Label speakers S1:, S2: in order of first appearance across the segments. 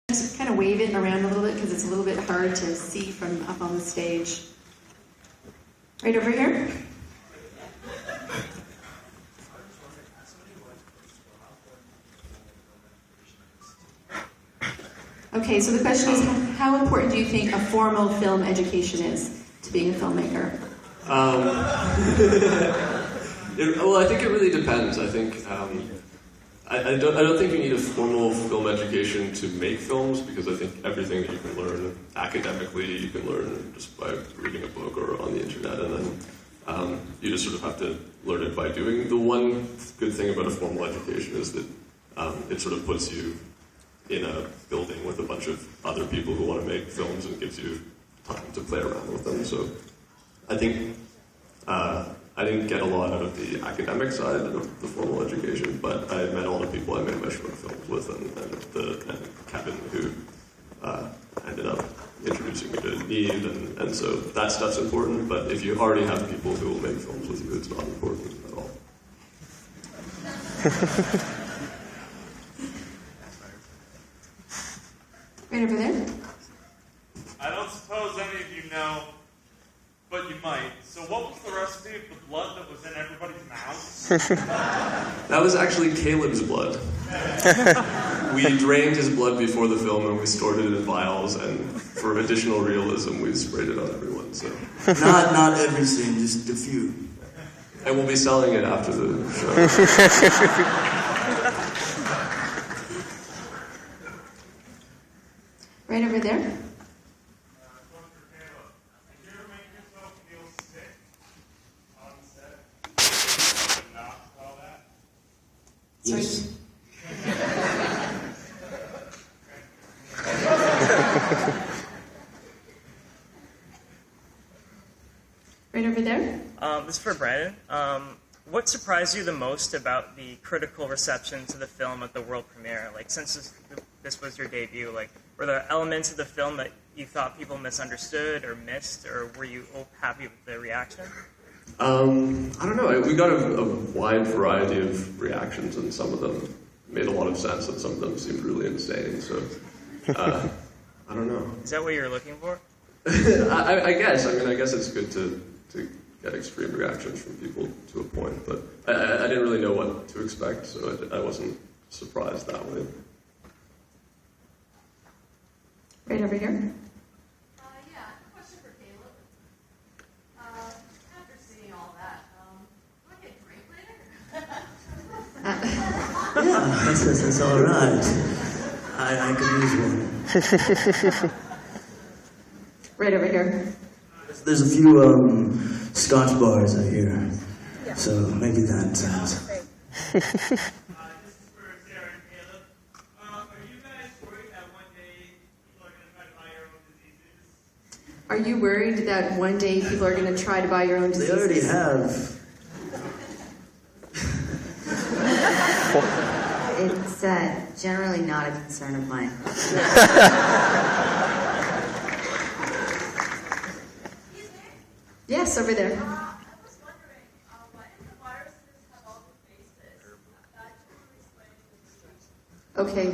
S1: Just kind of wave it around a little bit because it's a little bit hard to see from up on the stage. Right over here. Okay, so the question is, how important do you think a formal film education is to being a filmmaker?
S2: Well, I think it really depends. I think I don't think you need a formal film education to make films, because I think everything that you can learn academically, you can learn just by reading a book or on the internet, and then you just sort of have to learn it by doing. The one good thing about a formal education is that it sort of puts you in a building with a bunch of other people who want to make films and gives you time to play around with them. So I think I didn't get a lot out of the academic side of the formal education, but I met all the people I made my short films with, and Kevin, who ended up introducing me to Neve, and so that stuff's important, but if you already have people who will make films with you, it's not important at all.
S1: Right over there.
S3: I don't suppose any of you know, but you might. So what was the recipe of the blood that was in everybody's mouths?
S2: That was actually Caleb's blood. We drained his blood before the film and we stored it in vials, and for additional realism we sprayed it on everyone. So
S4: Not every scene, just a few.
S2: And we'll be selling it after the show.
S1: Right over there.
S3: Did you ever make yourself feel sick on set? Not all that?
S4: Yes.
S1: Right over there.
S5: This is for Brandon. What surprised you the most about the critical reception to the film at the world premiere? Like, since this was your debut, like, were there elements of the film that you thought people misunderstood or missed, or were you happy with the reaction?
S2: I don't know. We got a wide variety of reactions, and some of them made a lot of sense, and some of them seemed really insane. So, I don't know.
S5: Is that what you were looking for?
S2: I guess. I mean, I guess it's good to get extreme reactions from people to a point, but I didn't really know what to expect, so I wasn't surprised that way.
S1: Right over here.
S6: Yeah, I have a question for Caleb. After seeing all that, do I get a drink later?
S4: Yeah, that's all right. I could use one.
S1: Right over here.
S4: There's a few Scotch bars I hear, so maybe that.
S3: This is for Sarah and Caleb. Are you guys worried that one day people are going to try to buy your own diseases?
S1: Are you worried that one day people are going to try to buy your own
S4: They
S1: diseases?
S4: already have.
S7: It's generally not a concern of mine.
S1: Yes, over there.
S6: I was wondering, why did the viruses have all the faces? That totally explains the disease.
S1: Okay,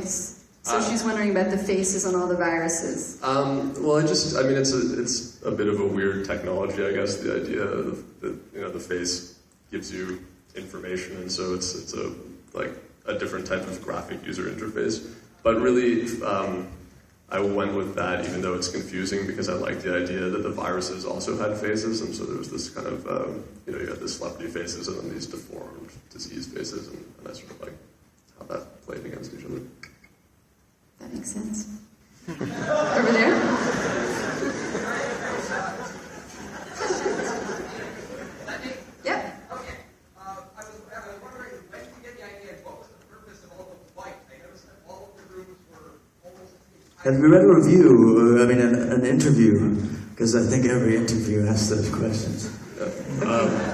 S1: so she's wondering about the faces on all the viruses.
S2: Well, it's a bit of a weird technology, I guess. The idea that the face gives you information, and so it's a different type of graphic user interface. But really, I went with that, even though it's confusing, because I liked the idea that the viruses also had faces, and so there was this kind of, you had the celebrity faces and then these deformed disease faces, and I sort of like how that played against each other.
S1: That makes sense. Over there. Yep.
S8: Okay. I was wondering, when did you get the idea? What was the purpose of all those lights? I noticed that all of the rooms were almost.
S4: Have you read a review? An interview, because I think every interview asks those questions.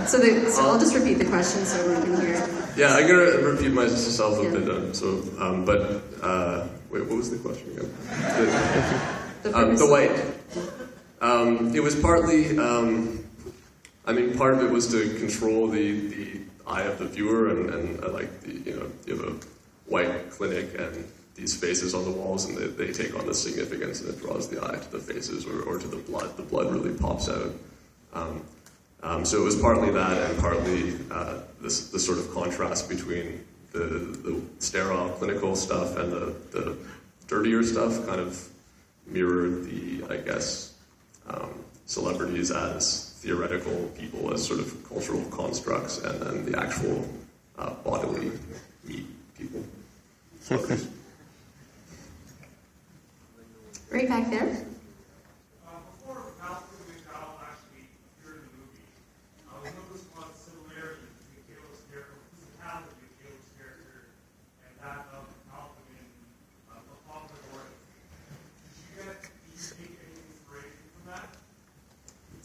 S1: So I'll just repeat the question so everyone can hear it.
S2: Yeah, I'm going to repeat myself a bit. Wait, what was the question again? The white. It was partly, part of it was to control the eye of the viewer, and I like you have a white clinic, and these faces on the walls, and they take on this significance, and it draws the eye to the faces or to the blood. The blood really pops out. So it was partly that, and partly this sort of contrast between the sterile clinical stuff and the dirtier stuff kind of mirrored the, I guess, celebrities as theoretical people, as sort of cultural constructs, and then the actual bodily meat people. Celebrities.
S1: Right back there.
S3: Before Malcolm McDowell actually appeared in the movie, we noticed a lot of similarities between Caleb's character, physicality of Caleb's character, and that of Malcolm in The Clockwork Orange. Did you take any inspiration from that?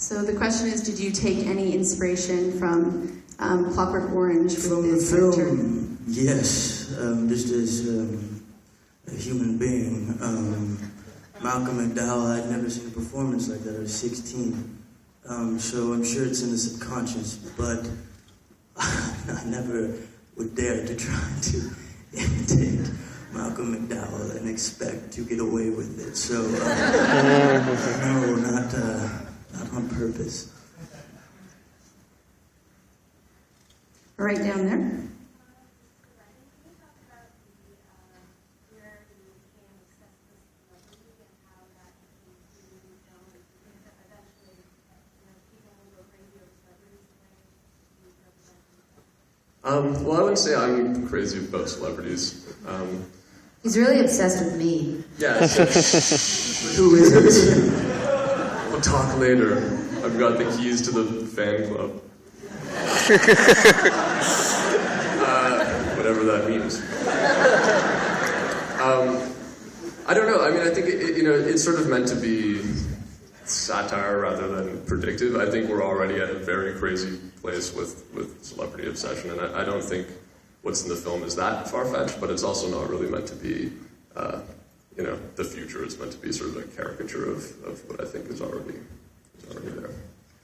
S1: So the question is, did you take any inspiration from Clockwork Orange with
S4: From the
S1: this character?
S4: film, yes. Just as a human being. Malcolm McDowell, I'd never seen a performance like that. I was 16. So I'm sure it's in the subconscious, but I never would dare to try to imitate Malcolm McDowell and expect to get away with it. So, no, not on purpose.
S1: Right down there.
S2: Well, I wouldn't say I'm crazy about celebrities.
S7: He's really obsessed with me.
S2: Yeah. Who is it? We'll talk later. I've got the keys to the fan club. Whatever that means. I don't know. I mean, I think it's sort of meant to be satire rather than predictive. I think we're already at a very crazy place with celebrity obsession, and I don't think what's in the film is that far-fetched, but it's also not really meant to be, the future. It's meant to be sort of a caricature of what I think is already there.